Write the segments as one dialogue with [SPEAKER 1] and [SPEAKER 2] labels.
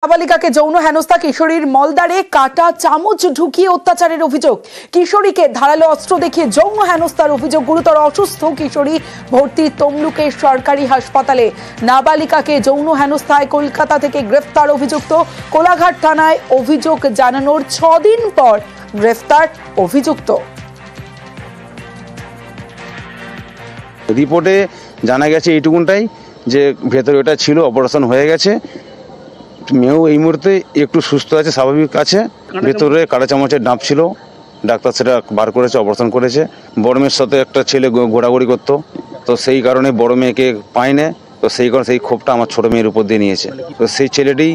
[SPEAKER 1] নাবালিকাকে যৌন হেনস্থা, কিশোরীর মলদ্বারে কাটা চামচ ঢুকিয়ে অত্যাচারের অভিযোগ, কিশোরীকে ধারালো অস্ত্র দেখিয়ে যৌন হেনস্থার অভিযোগ, গুরুতর অসুস্থ কিশোরী ভর্তি তমলুকের সরকারি হাসপাতালে। নাবালিকাকে যৌন হেনস্থায় কলকাতা থেকে গ্রেফতার অভিযুক্ত, কোলাঘাট থানায় অভিযোগ জানানোর 6 দিন পর গ্রেফতার অভিযুক্ত।
[SPEAKER 2] রিপোর্টে জানা গেছে এইটুকুনটাই যে ভেতরে ওটা ছিল, অপারেশন হয়ে গেছে, মেয়েও এই মুহূর্তে একটু সুস্থ আছে, স্বাভাবিক আছে। ভেতরে কাঁটা চামচের ডাব ছিল, ডাক্তার সেটা বার করেছে, অপারেশন করেছে। বড় মেয়ের সাথে একটা ছেলে ঘোরাঘুরি করতো, তো সেই কারণে বড় মেয়েকে পায় না, তো সেই কারণে সেই ক্ষোভটা আমার ছোট মেয়ের উপর দিয়ে নিয়েছে। তো সেই ছেলেটি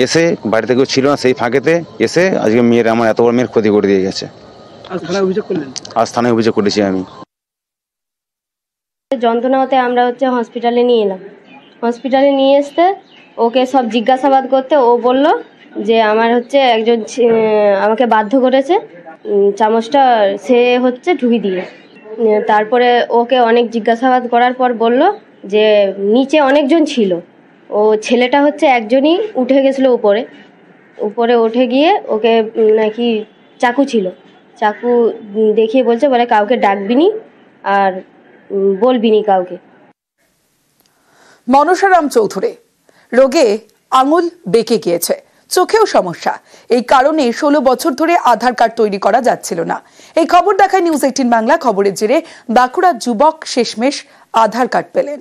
[SPEAKER 2] এসে বাড়িতে কেউ ছিল না, সেই ফাঁকেতে এসে আজকে মেয়ের, আমার এত বড় মেয়ের ক্ষতি করে দিয়ে গেছে। আজ থানায় অভিযোগ করেছি আমি।
[SPEAKER 3] যন্ত্রণা হতে আমরা হসপিটালে নিয়ে এলাম। হসপিটালে নিয়ে আসতে ওকে সব জিজ্ঞাসাবাদ করতে ও বলল যে আমার একজন আমাকে বাধ্য করেছে, চামচটা সে ঢুকি দিয়ে। তারপরে ওকে অনেক জিজ্ঞাসাবাদ করার পর বলল যে নিচে অনেকজন ছিল, ও ছেলেটা একজনই উঠে গেছিলো উপরে উঠে গিয়ে ওকে নাকি চাকু ছিল, চাকু দেখিয়ে বলছে বলে কাউকে ডাকবিনি আর বলবিনি কাউকে।
[SPEAKER 1] মনসারাম চৌধুরী রোগে আঙুল বেঁকে গিয়েছে, চোখেও সমস্যা। এই কারণে 16 বছর ধরে আধার কার্ড তৈরি করা যাচ্ছিল না। এই খবর দেখায় নিউজ 18 বাংলা। খবরের জেরে বাঁকুড়া যুবক শেষমেশ আধার কার্ড পেলেন।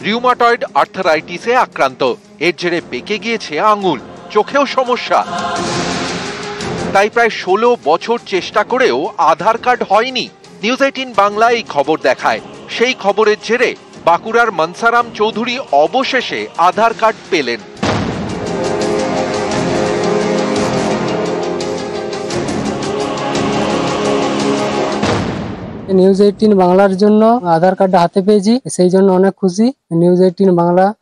[SPEAKER 4] রিউমাটয়েড আর্থারাইটিসে আক্রান্ত, এর জেরে বেঁকে গিয়েছে আঙুল, চোখেও সমস্যা। তাই প্রায় 16 বছর চেষ্টা করেও আধার কার্ড হয়নি। নিউজ 18 বাংলা এই খবর দেখায়। সেই খবরের জেরে বাঁকুড়ার মনসারাম চৌধুরী অবশেষে আধার কার্ড পেলেন।
[SPEAKER 5] নিউজ 18 বাংলার জন্য আধার কার্ড হাতে পেয়েছি, সেই জন্য অনেক খুশি। নিউজ 18 বাংলাকে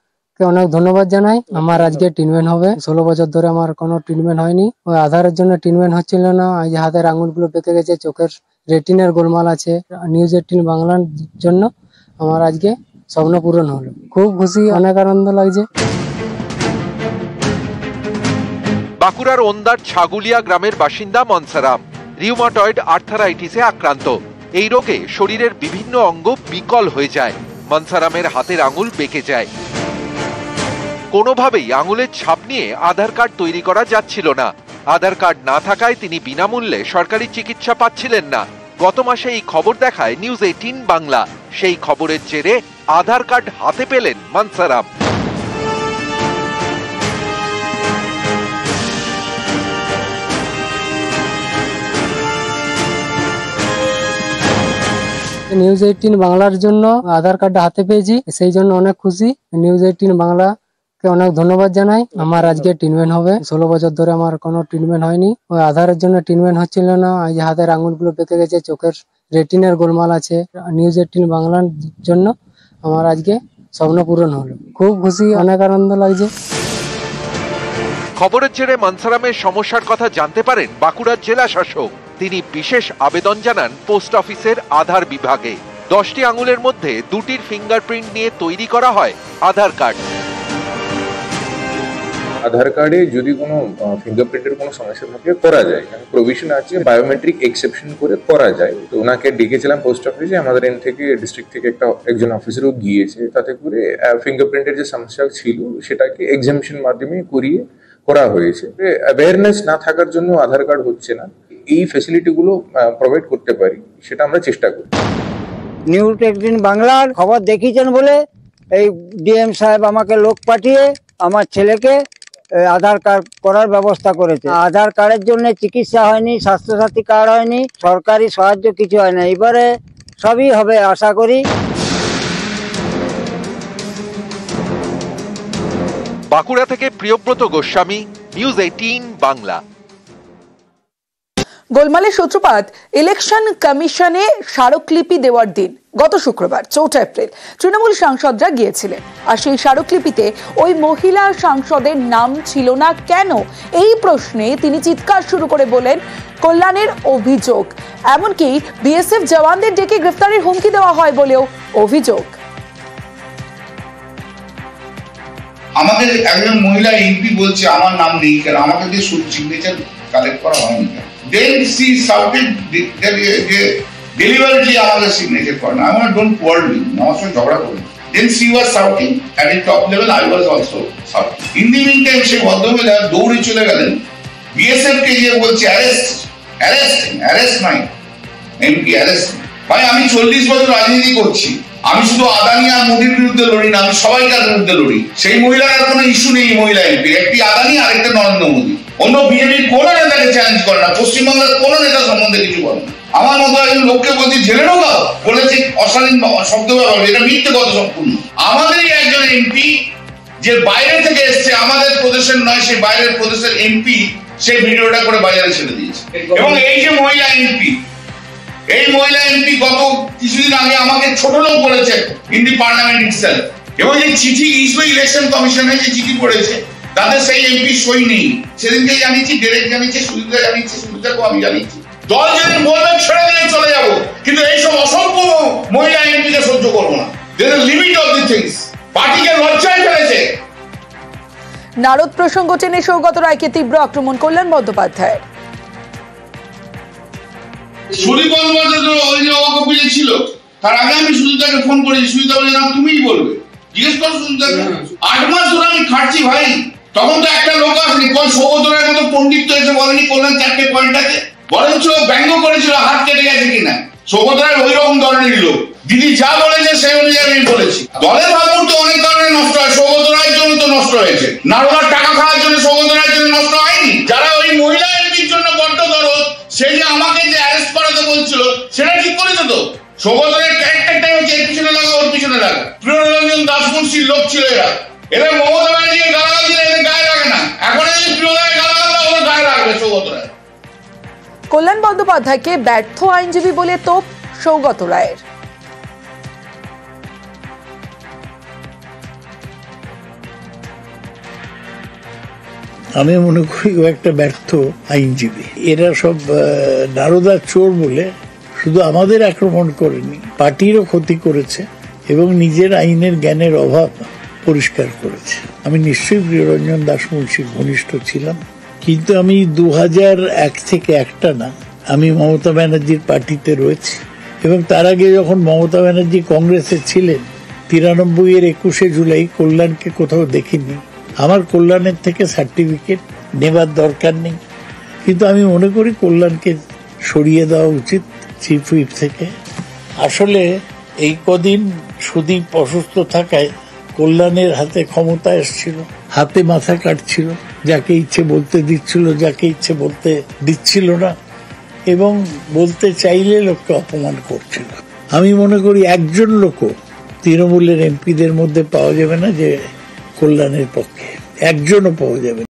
[SPEAKER 5] অনেক ধন্যবাদ জানাই। আমার আজকে ট্রিটমেন্ট হবে। 16 বছর ধরে আমার কোনো ট্রিটমেন্ট হয়নি, ওই আধারের জন্য ট্রিটমেন্ট হচ্ছিল না। এই হাতের আঙুলগুলো বেঁকে গেছে, চোখের রেটিনার গোলমাল আছে। নিউজ 18 বাংলার জন্য আমার আজকে স্বপ্ন পূরণ হলো, খুব খুশি, অনেক আনন্দ লাগছে।
[SPEAKER 4] বাঁকুড়ার ওন্দার ছাগুলিয়া গ্রামের বাসিন্দা মনসারাম রিউমাটয়েড আর্থারাইটিসে আক্রান্ত। এই রোগে শরীরের বিভিন্ন অঙ্গ বিকল হয়ে যায়। মনসারামের হাতের আঙুল বেঁকে যায়। কোনোভাবেই আঙুলের ছাপ নিয়ে আধার কার্ড তৈরি করা যাচ্ছিল না। আধার কার্ড না থাকায় তিনি বিনামূল্যে সরকারি চিকিৎসা পাচ্ছিলেন না। গত মাসে এই খবর দেখায় নিউজ 18 বাংলা। সেই খবরের জেরে আধার কার্ড হাতে পেলেন মনসারাম।
[SPEAKER 5] নিউজ 18 বাংলার জন্য আধার কার্ড হাতে পেয়েছি, সেই জন্য অনেক খুশি। নিউজ 18 বাংলাকে অনেক ধন্যবাদ জানাই। আমার আজকে ট্রিটমেন্ট হবে। 16 বছর ধরে আমার কোনো ট্রিটমেন্ট হয়নি, ওই আধারের জন্য ট্রিটমেন্ট হচ্ছিল না। এই হাতের আঙুলগুলো বেঁকে গেছে, চোখের রেটিনার গোলমাল আছে। নিউজ 18 বাংলার জন্য আমার আজকে স্বপ্ন পূরণ হলো, খুব খুশি, অনেক আনন্দ লাগছে।
[SPEAKER 4] খবরের জেরে মনসারামের সমস্যার কথা জানতে পারেন বাঁকুড়ার জেলা শাসক। তিনি বিশেষ আবেদন জানান পোস্ট অফিসের আধার বিভাগে। 10টি আঙুলের মধ্যে 2টির ফিঙ্গারপ্রিন্ট নিয়ে তৈরি করা হয় আধার কার্ড।
[SPEAKER 6] আধার কার্ডে যদি কোনো ফিঙ্গারপ্রিন্টের কোনো সমস্যা থাকে করা যায়, প্রভিশন আছে, বায়োমেট্রিক এক্সেপশন করে করা যায়। তো ওনাকে ডেকেছিলাম পোস্ট অফিসে, আমাদের এন থেকে ডিস্ট্রিক্ট থেকে একজন অফিসারও গিয়েছে। তাতে করে ফিঙ্গারপ্রিন্টের যে সমস্যা ছিল সেটাকে এক্সামিশন মাধ্যমে করা হয়েছে। অ্যাওয়ারনেস না থাকার জন্য আধার কার্ড হচ্ছে না। এই ফ্যাসিলিটিগুলো প্রোভাইড করতে পারি, সেটা আমরা চেষ্টা করি।
[SPEAKER 7] নিউজ 18 বাংলার খবর দেখিয়েছেন বলে এই ডিএম সাহেব আমাকে লোক পাঠিয়ে আমার ছেলেকে আধার কার্ড করার ব্যবস্থা করেছে। আধার কার্ডের জন্য চিকিৎসা হয়নি, স্বাস্থ্যসাথী কার্ড হয়নি, সরকারি সাহায্য কিছু হয় না। এবারে সবই হবে আশা করি।
[SPEAKER 4] বাঁকুড়া থেকে প্রিয়ব্রত গোস্বামী, নিউজ 18 বাংলা।
[SPEAKER 1] গোলমালের সূত্রপাত ইলেকশন কমিশনে স্মারকলিপি দেওয়ার দিন গত শুক্রবার 4 এপ্রিল তৃণমূল সাংসদরা গিয়েছিলেন, আর সেই স্মারকলিপিতে ওই মহিলা সাংসদের নাম ছিল না কেন, এই প্রশ্নে তিনি চিৎকার শুরু করে বলেন কল্যাণের অভিযোগ, এমনকি বিএসএফ জওয়ানদের ডেকে গ্রেফতারের হুমকি দেওয়া হয় বলেও অভিযোগ।
[SPEAKER 8] আমাদের একজন মহিলা এমপি বলছে আমার নাম নেই কেন, আমাকে দিয়ে সিগনেচার কালেক্ট করা হয়নি কেন। Then she shouted deliberately আমাদের সিগনেচার করে না। আমার ডোন্ট কোয়ার্ড উইথ, আমার সঙ্গে ঝগড়া করুন। Then she was shouting at a top level, I was also shouting. In the meantime সে ভদ্রমহিলা দৌড়ে চলে গেলেন বিএসএফ কে গিয়ে বলছে অ্যারেস্ট নাই এমপি অ্যারেস্ট। ভাই আমি 40 বছর রাজনীতি করছি, আমি শুধু আদানি আর মোদির বিরুদ্ধে লড়ি না, আমি সবাইকার বিরুদ্ধে লড়ি। সেই মহিলার আর কোনো ইস্যু নেই মহিলা এমপি, একটি আদানি আর একটা নরেন্দ্র মোদী। অন্য বিজেপির কোন নেতাকে চ্যালেঞ্জ করে না, পশ্চিমবঙ্গের কোন নেতা সম্বন্ধে কিছু বলে না। আমার মতো একজন লোককে বলছি জেলে ঢোকাও, বলেছে অশালীন শব্দ ব্যবহার, এটা মিথ্যে কথা সম্পূর্ণ। আমাদেরই একজন এমপি যে বাইরে থেকে এসছে, আমাদের প্রদেশের নয়, সে বাইরের প্রদেশের এমপি, সেই ভিডিওটা করে বাজারে ছেড়ে দিয়েছে। এবং এই যে মহিলা এমপি, এই মহিলা এমপি গত কিছুদিন আগে আমাকে ছোট লোক বলেছে ইন দি পার্লামেন্ট ইটসেলফ। এবং যে চিঠি ইলেকশন কমিশনে যে চিঠি পড়েছে তাদের সেই এমপি সই নেই। সেদিনকে জানিয়েছি, ডিরেক্ট জানিয়েছি, সুবিধা জানিয়েছি, সুবিধাকেও আমি জানিয়েছি। দল যদি বলবে ছেড়ে দিয়ে চলে যাবো, কিন্তু এইসব অসংখ্য মহিলা এমপিকে সহ্য করবো না। There is limit of the things. পার্টিকে লজ্জায় ফেলেছে।
[SPEAKER 1] নারদ প্রসঙ্গ টেনে সৌগত রায়কে তীব্র আক্রমণ করলেন বন্দ্যোপাধ্যায়।
[SPEAKER 8] সুদীপ বন্দ্যোপাধ্যায় ওই যে অকপিলে ছিল, তার আগে আমি সুজিতাকে ফোন করেছি, সুজিতা বলে না তুমিই বলবে, জিজ্ঞেস করো সুজিতাকে। 8 মাস ধরে আমি খাটছি ভাই, তখন তো একটা লোক আসেনি, কোন সৌগত রায়ের মতো পণ্ডিত তো এসে বলেনি কল্যাণ 4টে পয়েন্ট আছে, বরঞ্চ ব্যঙ্গ করেছিল হাত কেটে গেছে কিনা। সৌগত রায় ওই রকম ধরনের লোক, দিদি যা বলেছে সেই অনুযায়ী আমি বলেছি। দলের ভাবমূর্তি অনেক কারণে নষ্ট হয়, সৌগত রায়ের জন্য তো নষ্ট হয়েছে। নারদার টাকা খাওয়ার জন্য সৌগত রায়ের জন্য নষ্ট হয়নি। যারা ওই মহিলা এমপির জন্য বড্ড দরদ, সে যে আমাকে যে অ্যারেস্ট করাতে বলছিল সেটা ঠিক করেছে তো। সৌগত রায়ের ক্যারেক্টারটাই হচ্ছে এর পিছনে লাগা, ওর পিছনে লাগা। প্রিয়রঞ্জন দাসমুন্সির লোক ছিল এরা মমতা ব্যানার্জিকে গালাগাল দিলে এদের গায়ে লাগে না, এখন যদি প্রিয়দাকে গালাগাল দেয় ওদের গায়ে লাগবে সৌগত রায়।
[SPEAKER 1] কল্যাণ বন্দ্যোপাধ্যায়কে ব্যর্থ আইনজীবী বলে তোপ সৌগত রায়ের।
[SPEAKER 9] আমি মনে করি ও একটা ব্যর্থ আইনজীবী। এরা সব নারদার চোর বলে শুধু আমাদের আক্রমণ করেনি, পার্টিরও ক্ষতি করেছে এবং নিজের আইনের জ্ঞানের অভাব পরিষ্কার করেছে। আমি নিশ্চয়ই প্রিয়রঞ্জন দাসমুন্সির ঘনিষ্ঠ ছিলাম, কিন্তু আমি 2001 থেকে একটা না, আমি মমতা ব্যানার্জির পার্টিতে রয়েছি এবং তার আগে যখন মমতা ব্যানার্জি কংগ্রেসে ছিলেন 93-এর 21শে জুলাই কল্যাণকে কোথাও দেখিনি। আমার কল্যাণের থেকে সার্টিফিকেট নেবার দরকার নেই, কিন্তু আমি মনে করি কল্যাণকে সরিয়ে দেওয়া উচিত চিফ হুইপ থেকে। আসলে এই কদিন সুদীপ অসুস্থ থাকায় কল্যাণের হাতে ক্ষমতা এসেছিল, হাতে মাথা কাটছিল, যাকে ইচ্ছে বলতে দিচ্ছিল, যাকে ইচ্ছে বলতে দিচ্ছিল না, এবং বলতে চাইলে লোককে অপমান করছিল। আমি মনে করি একজন লোকও তৃণমূলের এমপিদের মধ্যে পাওয়া যাবে না যে কল্যাণের পক্ষে, একজনও পাওয়া যাবে না।